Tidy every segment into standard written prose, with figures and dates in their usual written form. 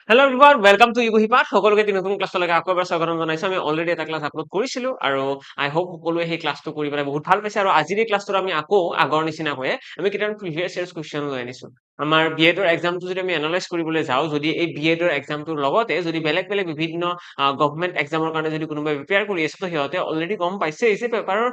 Hello' everyone welcome to ইগুহিপাঠ সকলোকে নতুন ক্লাছলৈকে আকৌ এবাৰ স্বাগতম জনাইছো আমি অলৰেডি এটা ক্লাছ আপলোড কৰিছিলো আৰু আই হোপ সকলোৱে সেই ক্লাছটো কৰি পেলাই বহুত ভাল পাইছে আৰু আজিৰ এই ক্লাছটোত আমি আকৌ আগৰ নিচিনাকৈয়ে আমি কেইটামান প্ৰিভিয়াছ ইয়াৰ্ছ কুৱেশ্যন লৈ আনিছো আমাৰ বি এডৰ এক্সামটো যদি আমি এনালাইজ কৰিবলৈ যাওঁ যদি এই বি এডৰ এক্সামটোৰ লগতে যদি বেলেগ বেলেগ বিভিন্ন গভৰ্ণমেণ্ট এক্সামৰ কাৰণে যদি কোনোবাই প্ৰিপেয়াৰ কৰি আছে তো সিহঁতে অলৰেডি গম পাইছে যে পেপাৰৰ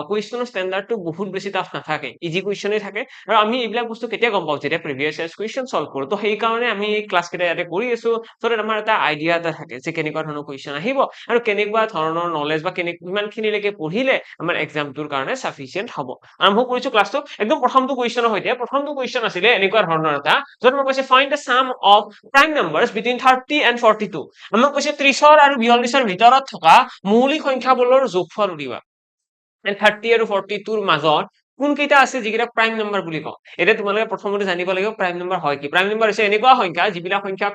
কুৱেশ্যনৰ ষ্টেণ্ডাৰ্ডটো বহুত বেছি টাফ নাথাকে ইজি কুৱেশ্যনেই থাকে আৰু আমি এইবিলাক বস্তু কেতিয়া গম পাওঁ যেতিয়া প্ৰিভিয়াছ ইয়াৰ্ছ কুৱেশ্যন সলভ কৰোঁ তো সেইকাৰণে আমি এই ক্লাছ কেইটা ইয়াতে কৰি আছো so that আমাৰ এটা আইডিয়া এটা থাকে যে কেনেকুৱা ধৰণৰ কুৱেশ্যন আহিব আৰু কেনেকুৱা ধৰণৰ নলেজ বা কিমানখিনিলৈকে পঢ়িলে আমাৰ এক্সামটোৰ কাৰণে সাফিচিয়েন্ট হ'ব আৰম্ভ কৰিছো ক্লাছটো একদম প্ৰথমটো কুৱেশ্যনৰ সৈতে প্ৰথমটো কুৱেশ্যন আছিলে এনেকুৱা ধৰণৰ এটা য'ত মই কৈছে find the sum of prime numbers between 30 and 42 আমাক কৈছে 30 আৰু 42 ৰ ভিতৰত থকা মৌলিক সংখ্যাবোৰৰ যোগফল উলিওৱা 30 আৰু 42 ৰ মাজত কোন কেইটা আছে যিকেইটা প্ৰাইম নাম্বাৰ বুলি কওঁ এতিয়া তোমালোকে প্ৰথমতে জানিব লাগিব প্ৰাইম নাম্বাৰ হয় কি প্ৰাইম নাম্বাৰ হৈছে এনেকুৱা সংখ্যা যিবিলাক সংখ্যা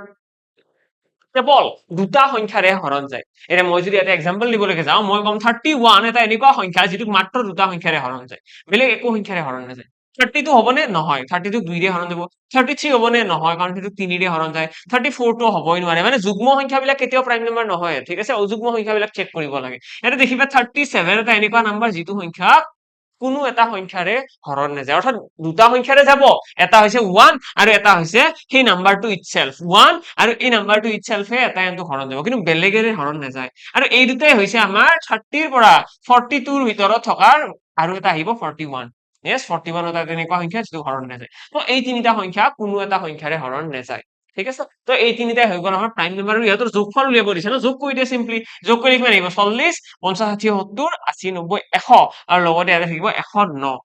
কেৱল দুটা সংখ্যাৰে হৰণ যায় এতিয়া মই যদি এটা এক্সাম্পল দিবলৈকে যাওঁ মই কম 31 এটা এনেকুৱা সংখ্যা যিটোক মাত্ৰ দুটা সংখ্যাৰে হৰণ যায় বেলেগ একো সংখ্যাৰে হৰণ নাযায় 32 হ'বনে নহয় 32 2 দিয়ে হৰণ যাব 33 হ'বনে নহয় কাৰণ সেইটো 3 দিয়ে হৰণ যায় 34 টো হ'বই নোৱাৰে মানে যুগ্ম সংখ্যাবিলাক কেতিয়াও প্ৰাইম নম্বৰ নহয় ঠিক আছে অযুগ্ম সংখ্যাবিলাক চেক কৰিব লাগে এটা দেখিবা 37 এটা এনেকুৱা নাম্বাৰ যিটো সংখ্যা কোনো এটা সংখ্যাৰে হৰণ নাযায় অৰ্থাৎ দুটা সংখ্যাৰে যাব এটা হৈছে 1 আৰু এটা হৈছে সেই নাম্বাৰটো ইটসেলফ 1 আৰু এই নাম্বাৰটো ইটসেলফে এটা এটো হৰণ যাব কিন্তু বেলেগেৰে হৰণ নাযায় আৰু এই দুটাই হৈছে আমাৰ 30 ৰ পৰা 42 ৰ ভিতৰত থকাৰ আৰু এটা আহিব 41 yes 41 এটা তেনেকুৱা সংখ্যা যিটো হৰণ নাযায় তো এই তিনিটা সংখ্যা কোনো এটা সংখ্যাৰে হৰণ নাযায় ঠিক আছে তো এই তিনিটাই হৈ গ'ল আমাৰ প্ৰাইম নাম্বাৰ আৰু ইহঁতৰ যোগফল উলিয়াব দিছে ন যোগ কৰি দিয়ে সিম্পলি যোগ কৰি কিমান আহিব 40 50 60 70 80 90 100 আৰু লগতে ইয়াতে থাকিব 109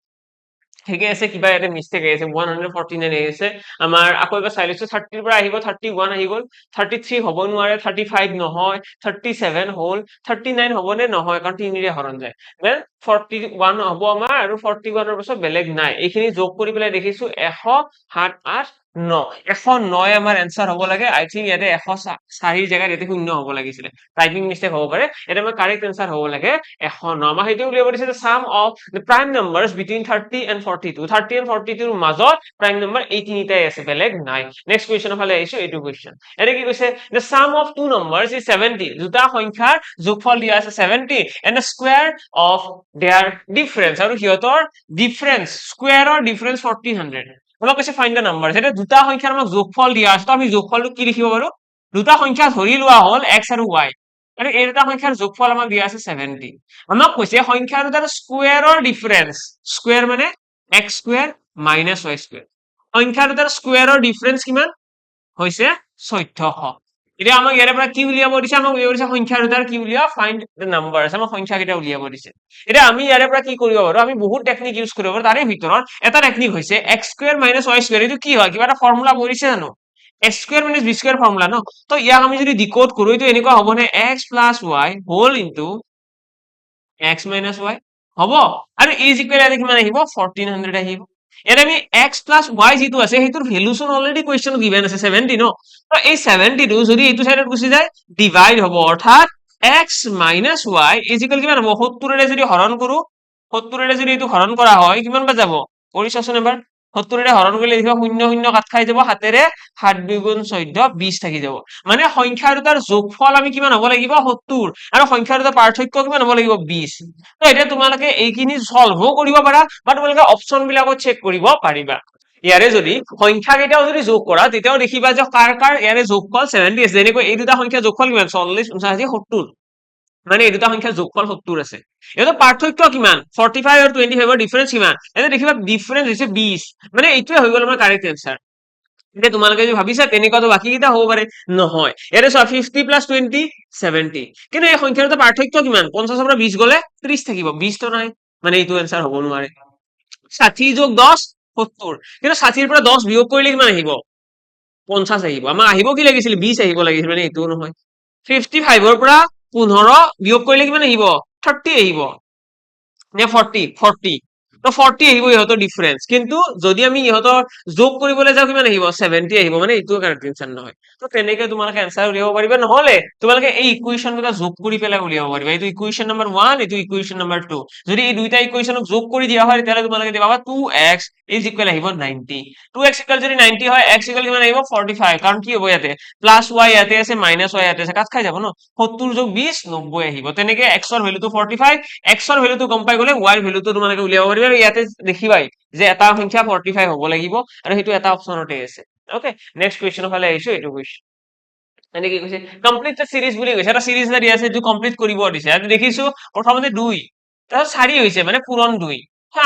ঠিকে আছে কিবা এটা মিস্টেক আছে 149 আছে আমাৰ আকৌ এবাৰ চাই লৈছো 30 ৰ পৰা আহিব 31 আহি গ'ল 33 হ'ব নোৱাৰে 35 নহয় 37 হ'ল 39 হ'বনে নহয় কাৰণ 3 ৰে হৰণ যায় দেন 41 হ'ব আমাৰ আৰু 41 ৰ পাছত বেলেগ নাই এইখিনি যোগ কৰি পেলাই দেখিছো 100 7 8 9 109 আমাৰ এনসাৰ হ'ব লাগে আই থিংক ইয়াতে 104 ৰ জায়গাত ইয়াতে শূন্য হ'ব লাগিছিল টাইপিং মিস্টেক হ'ব পাৰে এটা আমাৰ কাৰেক্ট এনসাৰ হ'ব লাগে 109 আমাৰ হেতু উলিয়াব দিছে সাম of the prime numbers between 30 and 42 30 and 42 ৰ মাজত prime number এই তিনিটাই আছে বেলেগ নাই নেক্সট কুৱেশ্যনৰ ফালে আহিছো এইটো কুৱেশ্যন এনে কি কৈছে the sum of two numbers is 70 দুটা সংখ্যাৰ যোগফল দিয়া আছে 70 and the square of their difference আৰু সিহঁতৰ difference square or difference 1400 আমাক কৈছে find the numbers এটা দুটা সংখ্যাৰ আমাক যোগফল দিয়া আছে তো আমি যোগফলটো কি লিখিব পাৰো দুটা সংখ্যা ধৰি লোৱা হ'ল x আৰু y আৰু এই দুটা সংখ্যাৰ যোগফল আমাক দিয়া আছে 70 আমাক কৈছে সংখ্যা দুটাৰ স্কয়াৰৰ ডিফাৰেন্স স্কয়াৰ মানে x square minus y square সংখ্যা দুটাৰ স্কয়াৰৰ ডিফাৰেন্স কিমান হৈছে 1400 এতিয়া আমাক ইয়াৰ পৰা কি উলিয়াব দিছে আমাক উলিয়াব দিছে সংখ্যা দুটাৰ কি উলিয়া ফাইন্ড দ্য নাম্বাৰস আমাক সংখ্যা কেইটা উলিয়াব দিছে এতিয়া আমি ইয়াৰ পৰা কি কৰিব পাৰো আমি বহুত টেকনিক ইউজ কৰিব পাৰো তাৰে ভিতৰত এটা টেকনিক হৈছে x square minus y square এইটো কি হয় কিবা এটা ফৰ্মুলা পৰিছে জানো x square minus b square formula ন তো ইয়াক আমি যদি ডিকোড কৰো এইটো এনেকুৱা হ'বনে x plus y whole into x minus y হ'ব আৰু is equal ইয়াতে কিমান আহিব 1400 আহিব ইয়াতে আমি x plus y যিটো আছে সেইটোৰ ভ্যালুচন অলৰেডি কোৱেশ্চন গিভেন আছে 70 ন তো এই 70 টো যদি এইটো সাইডত গুচি যায় ডিভাইড হ'ব অৰ্থাৎ x minus y is equal কিমান হ'ব 70 ৰে যদি হৰণ কৰো 70 ৰে যদি এইটো হৰণ কৰা হয় কিমান বা যাব কৰিছাচোন এবাৰ 70 ৰে হৰণ কৰিলে দেখিবা 0 0 কাট খাই যাব হাতেৰে 7 2 গুণ 14 20 থাকি যাব মানে সংখ্যা দুটাৰ যোগফল আমি কিমান হ'ব লাগিব 70 আৰু সংখ্যা দুটাৰ পাৰ্থক্য কিমান হ'ব লাগিব 20 তো এতিয়া তোমালোকে এইখিনি সলভও কৰিব পাৰা বা তোমালোকে অপচন বিলাকো চেক কৰিব পাৰিবা ইয়াৰে যদি সংখ্যা কেইটাও যদি যোগ কৰা তেতিয়াও দেখিবা যে কাৰ কাৰ ইয়াৰে যোগফল 70 আছে যেনেকৈ এই দুটা সংখ্যা যোগফল কিমান 40 50 70 মানে এই দুটা সংখ্যাৰ যোগফল 70 আছে এটা পাৰ্থক্য কিমান 45 আৰু 25 ৰ ডিফাৰেন্স কিমান এটা দেখিবা ডিফাৰেন্স হৈছে 20 মানে এইটোৱে হৈ গ'ল আমাৰ কাৰেক্ট আনসাৰ এতিয়া তোমালোকে যদি ভাবিছা তেনেকুৱাটো বাকি কিটা হ'ব পাৰে নহয় ইয়াৰে চোৱা 50 plus 20 70 কিন্তু এই সংখ্যাৰ এটা পাৰ্থক্য কিমান 50 ৰ পৰা 20 গলে 30 থাকিব 20 তো নাই মানে এইটো আনসাৰ হ'ব নোৱাৰে 60 যোগ 10 70 কিন্তু 60 ৰ পৰা 10 বিয়োগ কৰিলে কিমান আহিব 50 আহিব আমাক আহিব কি লাগিছিল 20 আহিব লাগিছিল মানে এইটো নহয় 55 ৰ পৰা 15 বিয়োগ কৰিলে কিমান আহিব 30 আহিব নে 40 তো 40 আহিব ইহঁতৰ ডিফাৰেন্স, কিন্তু যদি আমি ইহঁতৰ যোগ কৰিবলৈ যাওঁ কিমান আহিব 70 আহিব, মানে এইটো কাৰেক্ট এনসাৰ নহয়। তো তেনেকে তোমালোকে এনসাৰ উলিয়াব পাৰিবা, নহলে তোমালোকে এই ইকুৱেশ্যন দুটা যোগ কৰি পেলাই উলিয়াব পাৰিবা। এইটো ইকুৱেশ্যন নম্বৰ 1, এইটো ইকুৱেশ্যন নম্বৰ 2। যদি এই দুইটা ইকুৱেশ্যনক যোগ কৰি দিয়া হয় তেতিয়াহ'লে তোমালোকে পাবা 2x ইজ ইকুৱেল আহিব 90। 2x ইকুৱেল যদি 90 হয়, x ইকুৱেল কিমান আহিব 45, কাৰণ কি হ'ব ইয়াতে প্লাছ y ইয়াতে আছে মাইনাছ y ইয়াতে আছে, কাট খাই যাব ন। 70 যোগ 20 90 আহিব। তেনেকে x ৰ ভেলুটো 45, x ৰ ভেলুটো গম পাই গলে y ৰ ভেলুটো তোমালোকে উলিয়াব পাৰিবা, আৰু ইয়াতে দেখিবাই যে এটা সংখ্যা 45 হ'ব লাগিব, আৰু সেইটো এটা অপচনতে আছে। ওকে, নেক্সট কুৱেশ্যনৰ ফালে আহিছো। এইটো কুৱেশ্যন এনে কি কৈছে, কমপ্লিট দ্য সিৰিজ বুলি কৈছে। এটা সিৰিজ এটা দিয়া আছে, এইটো কমপ্লিট কৰিব দিছে। আমি দেখিছো প্ৰথমতে 2, তাৰপিছত 4 হৈছে মানে পূৰণ 2,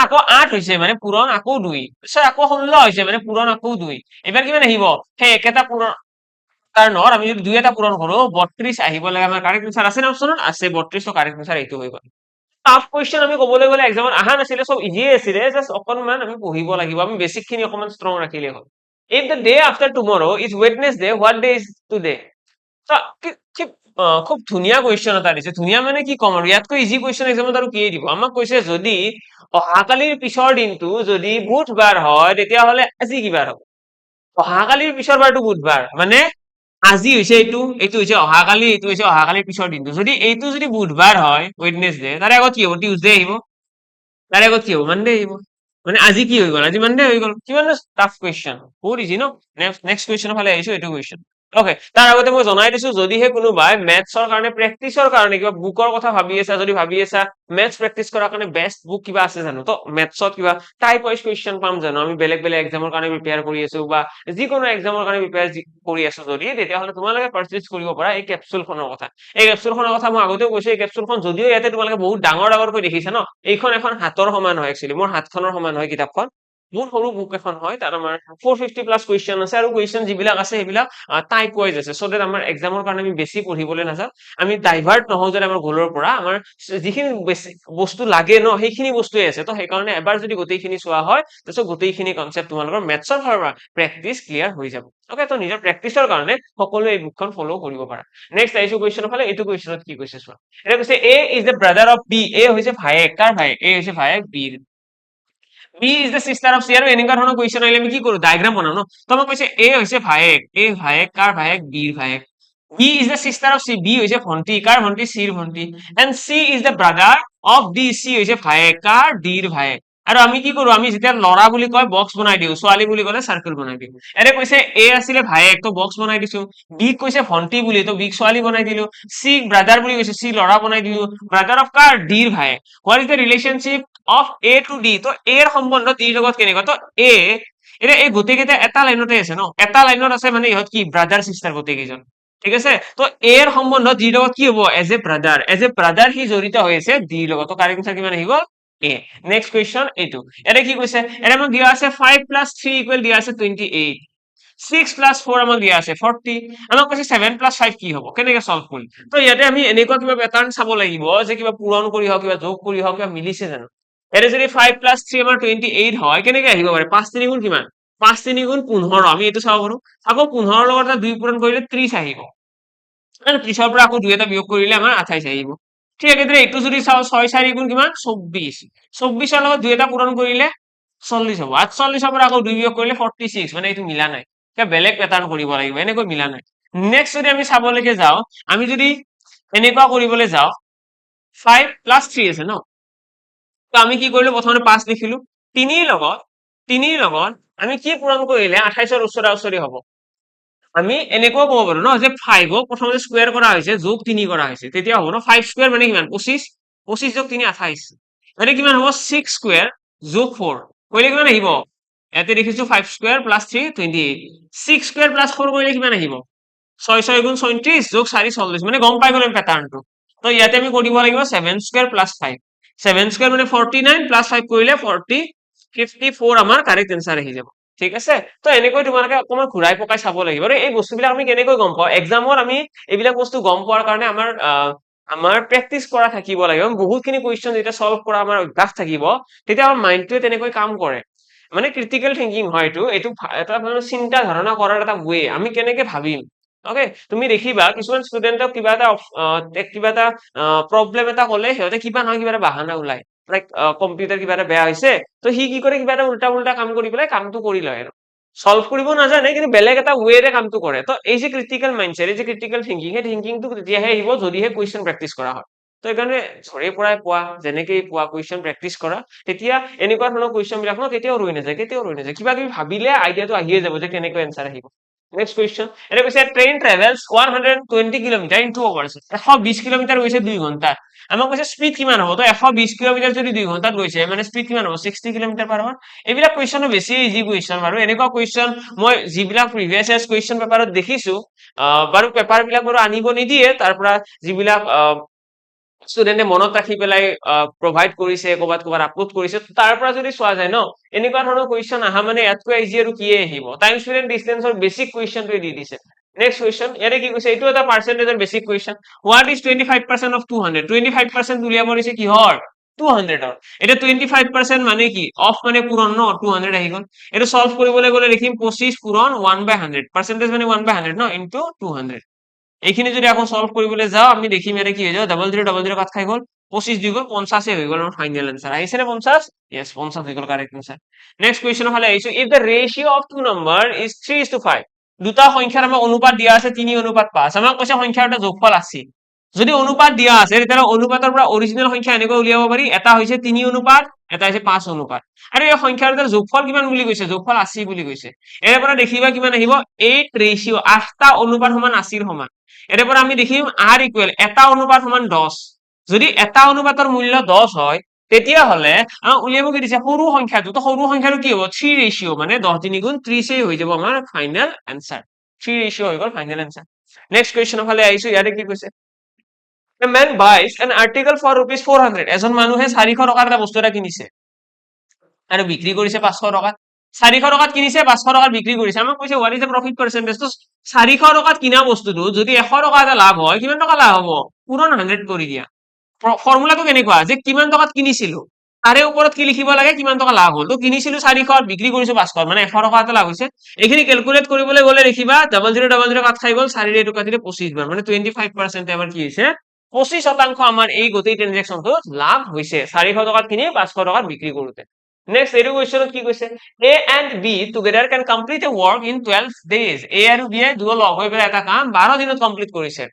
আকৌ 8 হৈছে মানে পূৰণ আকৌ 2, তাৰপিছত আকৌ 16 হৈছে মানে পূৰণ আকৌ 2। এবাৰ কিমান আহিব, সেই একেটা পূৰণ কাৰণৰ আমি যদি 2 এটা পূৰণ কৰো 32 আহিব লাগে। আমাৰ কাৰেক্ট এনসাৰ আছে না অপচনত আছে 32, তো কাৰেক্ট এনসাৰ এইটো হৈ গ'ল। টাফ কুৱেশ্যন আমি ক'বলৈ গ'লে এক্সামত অহা নাছিলে, চব ইজিয়ে আছিলে, জাষ্ট অকনমান আমি পঢ়িব লাগিব, আমি বেছিক খিনি অকনমান ষ্ট্ৰং ৰাখিলে হ'ল। If the day after টুমৰো is Wednesday, what day is today? খুব ধুনীয়া কুৱেশ্যন এটা দিছে। ধুনীয়া মানে কি ক'ম আৰু, ইয়াতকৈ ইজি কুৱেশ্যন এক্সামত আৰু কি দিব। আমাক কৈছে যদি অহাকালিৰ পিছৰ দিনটো যদি বুধবাৰ হয় তেতিয়াহ'লে আজি কি বাৰ হ'ব? অহাকালিৰ পিছৰ বাৰটো বুধবাৰ, মানে আজি হৈছে এইটো, এইটো হৈছে অহাকালি, এইটো হৈছে অহাকালিৰ পিছৰ দিনটো। যদি এইটো যদি বুধবাৰ হয় ৱেডনেছডে, তাৰে আগত কি হ'ব? টিউজডে আহিব। তাৰে আগত কি হ'ব? মানডে আহিব। মানে আজি কি হৈ গ'ল? আজি মানডে হৈ গ'ল। কিমান টাফ কুৱেশ্যন, বহুত ইজি ন। নেক্সট কুৱেশ্যনৰ ফালে আহিছো। এইটো কুৱেশ্যন অকে, তাৰ আগতে মই জনাই দিছো, যদিহে কোনোবাই মেথছৰ কাৰণে প্ৰেক্টিচৰ কাৰণে কিবা বুকৰ কথা ভাবি আছা, যদি ভাবি আছা মেথছ প্ৰেক্টিচ কৰাৰ কাৰণে বেষ্ট বুক কিবা আছে জানো, তো মেথছত কিবা টাইপ ৱাইজ কুৱেশ্যন পাম জানো? আমি বেলেগ বেলেগ এক্সামৰ কাৰণে প্ৰিপেয়াৰ কৰি আছো, বা যিকোনো এক্সামৰ কাৰণে প্ৰিপেয়াৰ কৰি আছো যদি, তেতিয়াহ'লে তোমালোকে পাৰ্চেজ কৰিব পাৰা এই কেপচুলখনৰ কথা। এই কেপচুলখনৰ কথা মই আগতেও কৈছো। এই কেপচুলখন যদিও ইয়াতে তোমালোকে বহুত ডাঙৰ ডাঙৰকৈ দেখিছা ন, এইখন এখন হাতৰ সমান হয়, একচুৱেলি মোৰ হাতখনৰ সমান হয় কিতাপখন। বহুত সৰু বুক এখন হয়, তাত আমাৰ 450 প্লাছ কুৱেশ্যন আছে, আৰু কুৱেশ্যন যিবিলাক আছে সেইবিলাক টাইপ ৱাইজ আছে, চ' দেট আমাৰ এক্সামৰ কাৰণে আমি বেছি পঢ়িবলৈ নাযাওঁ, আমি ডাইভাৰ্ট নহওঁ যাতে আমাৰ গ'লৰ পৰা। আমাৰ যিখিনি বেছি বস্তু লাগে ন, সেইখিনি বস্তুৱে আছে, তো সেইকাৰণে এবাৰ যদি গোটেইখিনি চোৱা হয়, তাৰপিছত গোটেইখিনি কনচেপ্ট তোমালোকৰ মেথছৰ ফালৰ পৰা প্ৰেক্টিচ ক্লিয়াৰ হৈ যাব। অকে, তো নিজৰ প্ৰেক্টিচৰ কাৰণে সকলোৱে এই বুকখন ফ'ল' কৰিব পাৰা। নেক্সট আহিছো কুৱেশ্যনৰ ফালে। এইটো কুৱেশ্যনত কি কৈছে চোৱা। এটা কৈছে A is the brother of B. A হৈছে ভায়েক, কাৰ ভায়েক? এ হৈছে ভায়েক বিৰ। B is the sister of C. আৰু এনেকুৱা ধৰণৰ কুৱেশ্যন আহিলে আমি কি কৰো? ডায়েগ্ৰাম বনাও ন। তো আমাক কৈছে এ হৈছে ভায়েক, এ ভায়েক, কাৰ ভায়েক? বিৰ ভায়েক। B is the sister of C. B হৈছে ভন্টি, কাৰ ভন্টি? চিৰ ভন্টি। And C is the brother of D. C হৈছে ভায়েক, কাৰ? ডিৰ ভায়েক। আৰু আমি কি কৰো? আমি যেতিয়া ল'ৰা বুলি কয় বক্স বনাই দিওঁ, ছোৱালী বুলি ক'লে চাৰ্কেল বনাই দিওঁ। এনে কৈছে এ আছিলে ভায়েক, তো বক্স বনাই দিছো। বিক কৈছে ভন্টি বুলি, তো বিক ছোৱালী বনাই দিলো। চি ব্ৰাদাৰ বুলি কৈছে, চি ল'ৰা বনাই দিলো। ব্ৰাদাৰ অফ কাৰ? ডিৰ ভায়েক। What is the relationship of A to D? তো এৰ সম্বন্ধ ডিৰ লগত কেনেকুৱা? তো এ এতিয়া এই গোটেইকেইটা এটা লাইনতে আছে ন, এটা লাইনত আছে, মানে ইহঁত কি ব্ৰাদাৰ চিষ্টাৰ গোটেই কেইজন। ঠিক আছে, তো এৰ সম্বন্ধ ডিৰ লগত কি হ'ব? As a brother, as a brother সি জড়িত হৈ আছে ডিৰ লগত। তো কাৰেক্ট এনসাৰ কিমান আহি গ'ল? এ। নেক্সট কুৱেশ্যন এইটো। এতিয়া কি কৈছে? এতিয়া আমাক দিয়া আছে 5 প্লাছ 3 ইকুৱেল দিয়া আছে 28, 6 প্লাছ 4 আমাক দিয়া আছে 40, আমাক কৈছে 7 প্লাছ 5 কি হ'ব? কেনেকে চল্ভ কৰিম? তো ইয়াতে আমি এনেকুৱা কিবা পেটাৰ্ণ চাব লাগিব, যে কিবা পূৰণ কৰি হওক, কিবা যোগ কৰি হওক, কিবা মিলিছে জানো। ইয়াতে যদি 5 প্লাছ 3 আমাৰ 28 হয়, কেনেকে আহিব পাৰে? 5 3 গুণ কিমান? 5 3 গুণ 15, আমি এইটো চাব পাৰো। আকৌ 15 লগত 2 পূৰণ কৰিলে 30 আহিব, আৰু 30ৰ পৰা আকৌ 2 এটা বিয়োগ কৰিলে আমাৰ 28 আহিব। ঠিক একেদৰে এইটো যদি চাওঁ, 6 4 গুণ কিমান? 24, 24ৰ লগত 2 এটা পূৰণ কৰিলে 40 হ'ব। 48ৰ পৰা আকৌ 2 বিয়োগ কৰিলে 46, মানে এইটো মিলা নাই। বেলেগ পেটাৰ্ণ কৰিব লাগিব, এনেকৈ মিলা নাই। নেক্সট যদি আমি চাবলৈকে যাওঁ, আমি যদি এনেকুৱা কৰিবলৈ যাওঁ, 5 প্লাছ 3 আছে ন, তো আমি কি কৰিলো? প্ৰথমতে 5 লিখিলো। 3ৰ লগত আমি কি পূৰণ কৰিলে 28ৰ ওচৰা ওচৰি হ'ব? আমি এনেকুৱাও ক'ব পাৰো ন, যে 5ক প্ৰথমতে স্কুৱেৰ কৰা হৈছে, যোগ 3 কৰা হৈছে, তেতিয়া হ'ব ন। 5 স্কুৱেৰ মানে কিমান? 25, 25 যোগ 3 28, মানে কিমান হ'ব? 6 স্কুৱেৰ যোগ 4 কৰিলে কিমান আহিব? ইয়াতে দেখিছো 5 স্কুৱেৰ প্লাছ 3 28, 6 স্কুৱেৰ প্লাছ 4 কৰিলে কিমান আহিব? 6 6 গুণ 34 যোগ 4 40, মানে গম পাই গ'লে পেটাৰ্ণটো। তো ইয়াতে আমি কৰিব লাগিব 7 স্কুৱেৰ প্লাছ 5, 7 স্কুৱেৰ মানে 49 প্লাছ 5 কৰিলে 54 আমাৰ কাৰেক্ট এনসাৰ আহি যাব। ঠিক আছে, তো এনেকৈ তোমালোকে অকমান ঘূৰাই পকাই চাব লাগিব। আৰু এই বস্তুবিলাক আমি কেনেকৈ গম পাওঁ? এক্সামত আমি এইবিলাক বস্তু গম পোৱাৰ কাৰণে আমাৰ প্ৰেক্টিচ কৰা থাকিব লাগিব। বহুতখিনি কুৱেশ্যন যেতিয়া চল্ভ কৰা আমাৰ অভ্যাস থাকিব, তেতিয়া আমাৰ মাইণ্ডটোৱে তেনেকৈ কাম কৰে। মানে ক্ৰিটিকেল থিংকিং হয় এইটো। এইটো এটা মানে চিন্তা ধাৰণা কৰাৰ এটা ৱে, আমি কেনেকে ভাবিম। অকে, তুমি দেখিবা কিছুমান ষ্টুডেণ্টক কিবা এটা প্ৰব্লেম এটা ক'লে সিহঁতে কিবা নহয় কিবা এটা বাহানা ওলাই। লাইক কম্পিউটাৰ কিবা এটা বেয়া হৈছে তো সি কি কৰে কিবা এটা উল্টা উল্টা কাম কৰি পেলাই কামটো কৰি লয় আৰু সলভ কৰিব নাজানে কিন্তু বেলেগ এটা ৱেৰে কামটো কৰে তো এই যে ক্ৰিটিকেল মাইণ্ডছেট এই যে ক্ৰিটিকেল থিংকিং সেই থিংকিংটো তেতিয়াহে আহিব যদিহে কুৱেশ্যন প্ৰেক্টিচ কৰা হয় তো এইকাৰণে ঘৰে পৰাই পোৱা যেনেকেই পোৱা কুৱেশ্যন প্ৰেক্টিচ কৰা তেতিয়া এনেকুৱা ধৰণৰ কুৱেশ্যন বিলাক ন কেতিয়াও ৰৈ নাযায় কিবা কিবি ভাবিলে আইডিয়াটো আহিয়ে যাব যে কেনেকৈ এনচাৰ আহিব নেক্সট কুৱেশ্যন এটা কৈছে train travels 120 kilometre in 2 hours 120 kilometre গৈছে 2 ঘণ্টাত আমাক কৈছে স্পীড কিমান হ'ব তো 120 কিলোমিটাৰ যদি 2 ঘণ্টাত গৈছে মানে স্পীড কিমান হ'ব 60 কিলোমিটাৰ পাৰ আৱাৰ এইবিলাক কুৱেশ্যন বেছি ইজি কুৱেশ্যন বাৰু এনেকুৱা কুৱেশ্যন মই যিবিলাক প্ৰিভিয়াছ ইয়াৰ্ছ কুৱেশ্যন পেপাৰত দেখিছো বাৰু পেপাৰ বিলাক বাৰু আনিব নিদিয়ে তাৰ পৰা যিবিলাক ষ্টুডেণ্টে মনত ৰাখি পেলাই প্ৰভাইড কৰিছে ক'ৰবাত আপলোড কৰিছে তাৰ পৰা যদি চোৱা যায় ন এনেকুৱা ধৰণৰ কুৱেশ্যন আহা মানে ইয়াতকৈ ইজি আৰু কিয়ে আহিব টাইম স্পেড ডিষ্টেন্সৰ বেছিক কুৱেশ্যনটোৱে দি দিছে নেক্সট কুৱেশ্যন ইয়াতে কি কৈছে এইটো এটা পাৰ্চেন্টেজৰ basic question what is 25% of 200 25% উলিয়াব দিছে কিহৰ 200 এটা 25% মানে কি অফ মানে পূৰণ ন 200 আহি গ'ল এটা সলভ কৰিবলৈ গ'লে লিখিম 25 পূৰণ 1/100 পাৰ্চেন্টেজ মানে 1/100 ন ইনটু 200 এইখিনি যদি আকৌ সলভ কৰিবলৈ যাও আমি দেখিম ইয়াতে কি হৈ যাব 0000 কাট খাই গ'ল 25 দি গ'ল 50 হৈ গ'ল ফাইনাল আনসার আহিছে নে 50 यस 50 হৈ গ'ল কারেক্ট আনসার নেক্সট কোয়েশ্চন ফালে আইছো if the ratio of two number is 3:5 দুটা সংখ্যাৰ আমাক অনুপাত দিয়া আছে 3:5 আমাক কৈছে সংখ্যাৰ এটা যোগফল আছে যদি অনুপাত দিয়া আছে তেতিয়া অনুপাতৰ পৰা অৰিজিনাল সংখ্যা এনেকৈ উলিয়াব পাৰি এটা হৈছে 3:5 এটা হৈছে 5:5 আৰু এই সংখ্যাৰ এটা যোগফল কিমান বুলি কৈছে যোগফল 80 বুলি কৈছে এৰ পৰা দেখিবা কিমান আহিব 8 ৰেশিও 8টা অনুপাত সমান 80 সমান এৰ পৰা আমি দেখিম r ইকুয়াল এটা অনুপাত সমান 10 যদি এটা অনুপাতৰ মূল্য 10 হয় তেতিয়া হলে উলিয়াব কি দিছে সৰু সংখ্যাটো তো সৰু সংখ্যাটো কি হ'ব 3 ৰেশিও মানে 10 3 গুণ 30 এই হৈ যাব আমাৰ ফাইনাল আনসাৰ 3 ৰেশিও হৈ গ'ল ফাইনাল আনসার নেক্সট কোয়েশ্চন ফালে আইছো ইয়াতে কি কৈছে a man buys an article for rupees 400 এজন মানুহে 400 টকাৰ এটা বস্তু এটা কিনিছে আৰু বিক্ৰী কৰিছে 500 টকাত 400 টকাত কিনিছে 500 টকাত বিক্ৰী কৰিছে আমাক কৈছে what is the profit percentage তো 400 টকাত কিনা বস্তুটো যদি 100 টকা এটা লাভ হয় কিমান টকা লাভ হ'ব পূৰণ 100 কৰি দিয়া ফৰ্মুলাটো কেনেকুৱা যে কিমান টকাত কিনিছিলো তাৰে ওপৰত কি লিখিব লাগে কিমান টকা লাভ হ'ল তো কিনিছিলো 400 বিক্ৰী কৰিছো 500 মানে 100 টকা এটা লাভ হৈছে এইখিনি ক্যালকুলেট কৰিবলৈ গ'লে লিখিবা 0000 কাট খাই গ'ল 4 ৰে টকা দিলে 25 বাৰ মানে 25% আমাৰ কি হৈছে 25% আমাৰ এই গোটেই ট্ৰানজাকচনটো লাভ হৈছে 400 টকাত কিনি 500 টকাত বিক্ৰী কৰোতে নেক্সট এটো কোৱেশ্চনত কি কৈছে A and B together can complete a work in 12 days A আৰু B দুয়ো লগ হৈ পেলাই এটা কাম 12 দিনত কমপ্লিট কৰিছে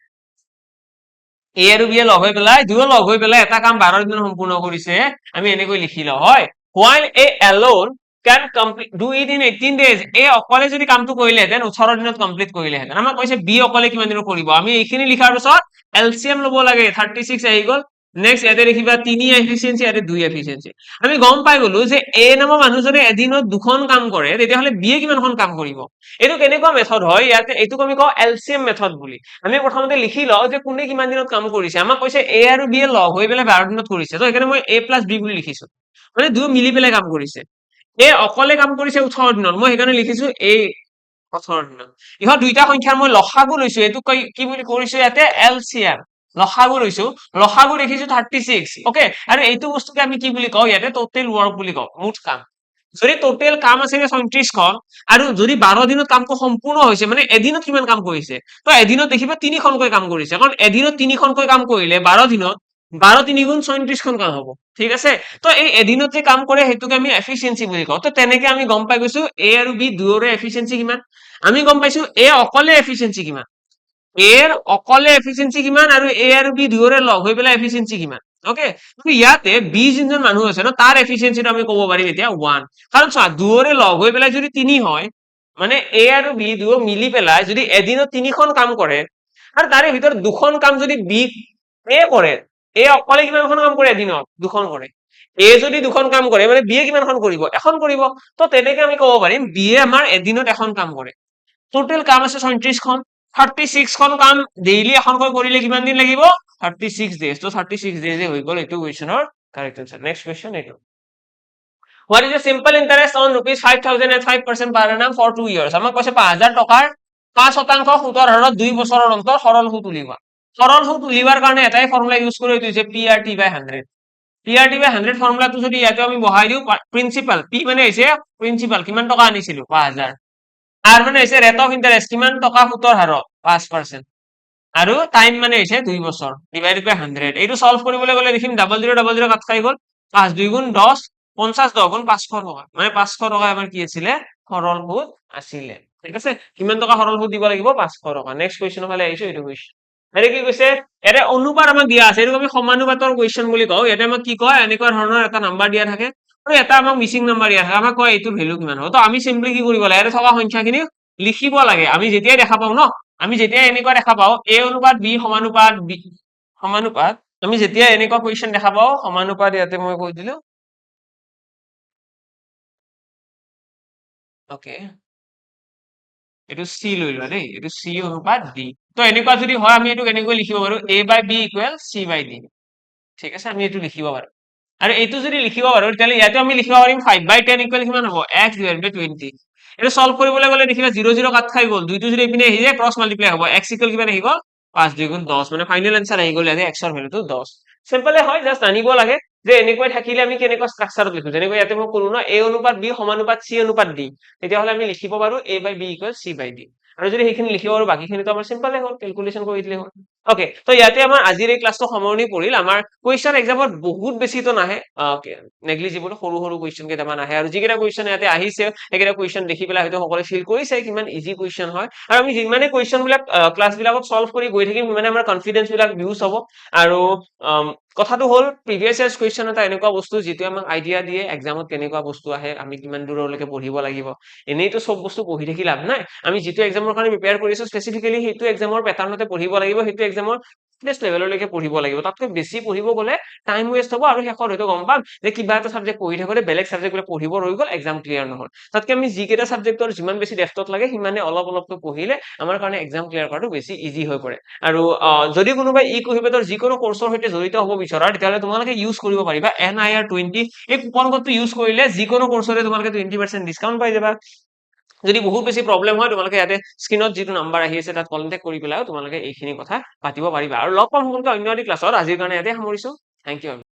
A আৰু B লগ হৈ পেলাই দুয়ো লগ হৈ পেলাই এটা কাম 12 দিনত সম্পূৰ্ণ কৰিছে আমি এনেকৈ লিখিলো হয় while A alone can complete do it in 18 days A অকলে যদি কামটো কৰিলে দেন 18 দিনত কমপ্লিট কৰিলে হেতেন আমাক কৈছে B অকলে কিমান দিনত কৰিব আমি এইখিনি লিখাৰ পিছত LCM লব লাগে 36 আহি গ'ল নেক্সট ইয়াতে লিখিবা 3 এফিচিয়েন্সি ইয়াতে 2 এফিচিয়েন্সি আমি গম পাই গলো যে A নামৰ মানুহজনে এদিনত দুখন কাম কৰে তেতিয়া হলে B এ কিমানখন কাম কৰিব এটো কেনেকুৱা মেথড হয় ইয়াতে এটোক আমি কওঁ LCM মেথড বুলি আমি প্ৰথমতে লিখি লও যে কোনে কিমান দিনত কাম কৰিছে আমাক কৈছে A আৰু B এ লগ হৈ পেলাই 12 দিনত কৰিছে তো এখানে মই A + B বুলি লিখিছো মানে দুয়ো মিলি পেলাই কাম কৰিছে A অকলে কাম কৰিছে 18 দিনত মই সেইকাৰণে লিখিছো A 18 দিনত ইহত দুইটা সংখ্যাৰ মই লসাগু লৈছো এটো কি বুলি কৰিছো ইয়াতে LCM লসাগু লৈছো লসাগু দেখিছো 36 ওকে আৰু এইটো বস্তুকে আমি কি বুলি কওঁ ইয়াতে টোটাল ওয়ার্ক বুলি কওঁ মুঠ কাম যদি টোটাল কাম আছে 37 খন আৰু যদি 12 দিনত কামটো সম্পূৰ্ণ হৈছে মানে এদিনত কিমান কাম কৰিছে তো এদিনত দেখিবা 3 খনকৈ কাম কৰিছে কাৰণ এদিনত 3 খনকৈ কাম কৰিলে 12 দিনত 12 3 গুণ 34 খন কাম হ'ব ঠিক আছে তো এই এদিনত যে কাম কৰে হেতুকে আমি এফিচিয়েন্সি বুলি কওঁ তো তেনেকে আমি গম পাই গৈছো A আৰু B দুয়োৰে এফিচিয়েন্সি কিমান আমি গম পাইছো A অকলে এফিচিয়েন্সি কিমান এৰ অকলে এফিচিয়েন্সি কিমান আৰু A আৰু B দুয়োৰে লগ হৈ পেলাই এফিচিয়েন্সি কিমান ওকে তো ইয়াতে B যিজন মানুহ আছে ন তাৰ এফিচিয়েন্সিটো আমি ক'ব পাৰিম এতিয়া 1 কাৰণ চোৱা দুয়োৰে লগ হৈ পেলাই যদি 3 হয় মানে A আৰু B দুয়ো মিলি পেলাই যদি এদিনত 3খন কাম কৰে আৰু তাৰে ভিতৰত দুখন কাম যদি B A কৰে A অকলে কিমানখন কাম কৰে এদিনত দুখন কৰে A যদি দুখন কাম কৰে মানে B এ কিমানখন কৰিব এখন কৰিব তো তেনেকে আমি ক'ব পাৰিম B এ আমাৰ এদিনত এখন কাম কৰে টোটাল কাম আছে 37 খন 36 খন কাম ডেইলি এখনকৈ কৰিলে কিমান দিন লাগিব 36 ডেজ তো 36 ডেজ হৈ গ'ল এইটো কোৱেশ্চনৰ কাৰেক্ট আনসাৰ নেক্সট কোৱেশ্চন এইটো What is the simple interest on rupees 5,000 at 5% per annum for 2 years আমাক কৈছে 5000 টকাৰ 5% সুতৰ হাৰত 2 বছৰৰ অন্তত সৰল সুত উলিওৱা সৰল সুত উলিওৱাৰ কাৰণে এটাই ফৰ্মুলা ইউজ কৰি দিছে PRT/100 PRT/100 ফৰ্মুলাটো যদি ইয়াতে আমি বহাই দিও প্ৰিন্সিপাল P মানে হৈছে প্ৰিন্সিপাল কিমান টকা আনিছিলো 5000 আৰ মানে হৈছে ৰেট অফ ইন্টাৰেস্ট কিমান টকা সুতৰ হাৰত 5% আৰু টাইম মানে হৈছে 2 বছৰ ডিভাইডেড বাই 100 এইটো সলভ কৰিবলৈ গ'লে দেখিম 0000 কাট খাই গ'ল 5 2 গুণ 10 50 10 গুণ 500 টকা মানে 500 টকা আমাৰ কি আছিলে সৰল সুদ আছিলে ঠিক আছে কিমান টকা সৰল সুদ দিব লাগিব 500 টকা নেক্সট কুৱেশ্যনৰ ফালে আহিছো এইটো কুৱেশ্যন এনে কি কৈছে এটা অনুপাত আমাক দিয়া আছে এইটো আমি সমানুপাতৰ কুৱেশ্যন বুলি কওঁ ইয়াতে আমাক কি কয় এনেকুৱা ধৰণৰ এটা নাম্বাৰ দিয়া থাকে আৰু এটা আমাক মিছিং নাম্বাৰ দিয়া থাকে আমাক কয় এইটো ভ্যালু কিমান হ'ব তো আমি সিম্পলি কি কৰিব লাগে ইয়াতে থকা সংখ্যাখিনি লিখিব লাগে আমি যেতিয়াই দেখা পাওঁ ন আমি যেতিয়াই এনেকুৱা দেখা পাওঁ a অনুপাত b সমানুপাত b সমানুপাত আমি যেতিয়া এনেকুৱা কুৱেশ্যন দেখা পাওঁ সমানুপাত ইয়াতে মই কৈ দিলো ওকে এইটো c লৈ লোৱা দেই এইটো c অনুপাত d তো এনেকুৱা যদি হয় আমি এইটো কেনেকৈ লিখিব পাৰো a by b equal c by d ঠিক আছে আমি এইটো লিখিব পাৰো আৰু এইটো যদি লিখিব পাৰো তেতিয়াহ'লে ইয়াতে আমি লিখিব পাৰিম 5 by 10 equal কিমান হ'ব x divided by 20 এইটো সলভ কৰিবলৈ গ'লে দেখিবা 0 0 কাট খাই গ'ল দুইটো যদি ইপিনে আহি যায় ক্ৰছ মাল্টিপ্লাই হ'ব x equal কিমান আহি গ'ল 5 2 গুণ 10 মানে ফাইনেল আনসাৰ আহি গ'ল ইয়াতে x ৰ ভ্যালুটো 10 সিম্পলে হয় জাস্ট জানিব লাগে যে এনেকৈ থাকিলে আমি কেনেকুৱা ষ্ট্ৰাকচাৰত লিখো যেনেকৈ ইয়াতে মই ক'লো ন a অনুপাত b সমানুপাত c অনুপাত d তেতিয়াহ'লে আমি লিখিব পাৰো a by b equal c by d আৰু যদি সেইখিনি লিখিব পাৰো বাকিখিনিতো আমাৰ সিম্পলে হ'ল ক্যালকুলেশন কৰি দিলে হ'ল ওকে তো ইয়াতে আমাৰ আজিৰ এই ক্লাছটো সামৰণি পৰিল আমাৰ কুৱেশ্যন এক্সামত বহুত বেছিটো নাহে নেগলিজিবল সৰু সৰু কুৱেশ্যন কেইটামান আহে আৰু যিকেইটা কুৱেশ্যন ইয়াতে আহিছে সেইকেইটা কুৱেশ্যন দেখি পেলাই হয়তো সকলোৱে ফিল কৰিছে কিমান ইজি কুৱেশ্যন হয় আৰু আমি যিমানে কুৱেশ্যন বিলাক ক্লাছ বিলাকত সলভ কৰি গৈ থাকিম সিমানে আমাৰ কনফিডেন্স বিলাক বিউজ হ'ব আৰু কথাটো হ'ল প্ৰিভিয়াছ ইয়াৰ্ছ কুৱেশ্যন এটা এনেকুৱা বস্তু যিটো আমাক আইডিয়া দিয়ে এক্সামত কেনেকুৱা বস্তু আহে আমি কিমান দূৰলৈকে পঢ়িব লাগিব এনেইতো চব বস্তু পঢ়ি থাকি লাভ নাই আমি যিটো এক্সামৰ কাৰণে প্ৰিপেয়াৰ কৰিছো স্পেচিফিকেলি সেইটো এক্সামৰ পেটাৰ্ণতে পঢ়িব লাগিব সেইটো এক্সামৰ ফিটনেছ লেভেললৈকে পঢ়িব লাগিব তাতকৈ বেছি পঢ়িব গ'লে টাইম ৱেষ্ট হ'ব আৰু শেষত হয়তো গম পাম যে কিবা এটা সাবজেক্ট পঢ়ি থাকোতে বেলেগ সাবজেক্ট বিলাক পঢ়িব ৰৈ গ'ল এক্সাম ক্লিয়াৰ নহ'ল তাতকে আমি যিকেইটা সাবজেক্টৰ যিমান বেছি ডেফটত লাগে সিমানে অলপ অলপকৈ পঢ়িলে আমাৰ কাৰণে এক্সাম ক্লিয়াৰ কৰাটো বেছি ইজি হৈ পৰে আৰু যদি কোনোবাই ই কুহিবেটৰ যিকোনো কোৰ্চৰ সৈতে জড়িত হ'ব বিচৰা তেতিয়াহ'লে তোমালোকে ইউজ কৰিব পাৰিবা NIR20 এই কুপন কোডটো ইউজ কৰিলে যিকোনো কোৰ্চৰে তোমালোকে 20% ডিসকাউন্ট পাই যাবা যদি বহুত বেছি প্ৰব্লেম হয় তোমালোকে ইয়াতে স্ক্ৰীনত যিটো নাম্বাৰ আহি আছে তাত কন্টেক্ট কৰি পেলাই তোমালোকে এইখিনি কথা পাতিব পাৰিবা আৰু লগ পাম সোনকালে অন্য এটি ক্লাছত আজিৰ কাৰণে ইয়াতে সামৰিছো থেংক ইউ